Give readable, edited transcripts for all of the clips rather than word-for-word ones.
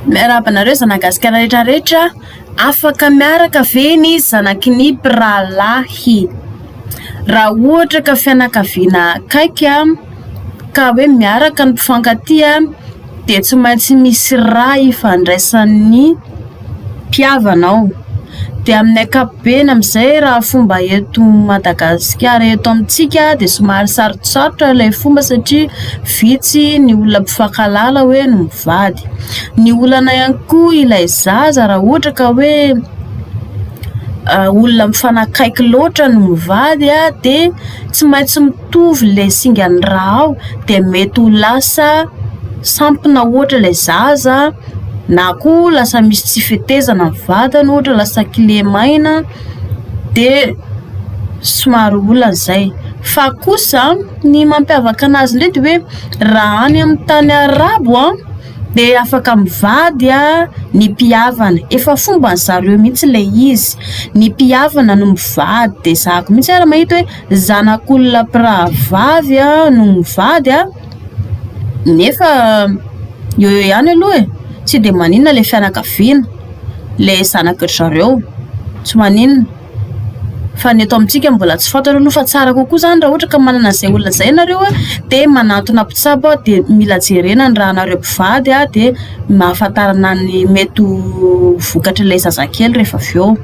Miarabanareo zanagasikara rehetrarehetra, afaka miaraka ve ny zanaky ny biralahy? Raha ohatra ka fianakaviana akaiky ka hoe miaraka ny mpifankatia dia tsy maintsy misy raha ifandraisan'ny mpihavanao. Dia amin'ny ankapobeny amin'izay raha fomba eto Madagasikara eto amintsika dia somary sarotsarotra ilay fomba satria vitsy ny olona mpifankalala hoe no mivady. Ny olana ihany koa ilay zaza raha ohatra ka hoe olona mifanakaiky loatra no mivady dia tsy maintsy mitovy ilay singan'ny raha ao dia mety ho lasa sampona ohatra ilay zaza na koa lasa misy tsy fitezana ny vatany ohatra lasa kilemaina dia somary olana izay. Fa kosa ny mampiavaka anazy indray dia hoe raha any amin'ny tany arabo dia afaka mivady ny mpihavana, efa fomba zareo mihitsy ilay izy. Ny mpihavana no mivady dia zako mihitsy ara mahita hoe zanak'olona mpirahavavy no mivady nefa eo ihany aloha tsy dia maninona ilay fianakaviana, ilay zanak'ry zareo tsy maninona. Fa ny eto amintsika mbola tsy fantatra aloha fa tsara kokoa zany raha ohatra ka manana izay olona izay nareo dia manantona mpitsabo dia mila jerena ny raha nareo mpivady dia mahafantarana ny mety vokatra ilay zazakely rehefa avy eo.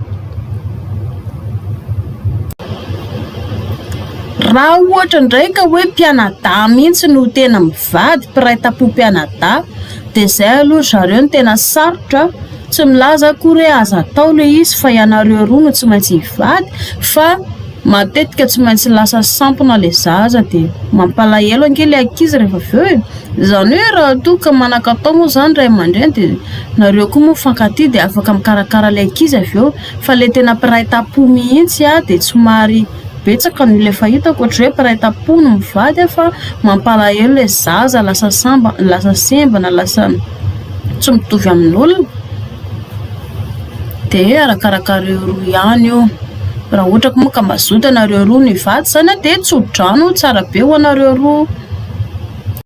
Raha ohatra ndraika hoe mpianadahy mihitsy no tena mivady, mpiray tampo-pianadahy dia izay aloha zareo no tena sarotra, tsy milaza akory hoe aza atao ilay izy fa ianareo roa no tsy maintsy hivady fa matetika tsy maintsy lasa sampona ilay zaza dia mampalahelo ange ilay ankizy rehefa avy eo. Izany hoe raha toa ka manan-katao moa zany ray aman-dreny dia nareo koa moa mifankatia dia afaka mikarakara ilay ankizy avy eo. Fa ilay tena mpiray tampo mihitsy dia somary betsaka no ilay fahitako ohatra hoe mpiray tampo no mivady fa mampalahelo ilay zaza lasa sembana lasa tsy mitovy amin'ny olona. Dia arakarakareo roa ihany io. Raha ohatra moa ka mazoto anareo roa no hivady sana dia tsodrano tsara be ho anareo roa.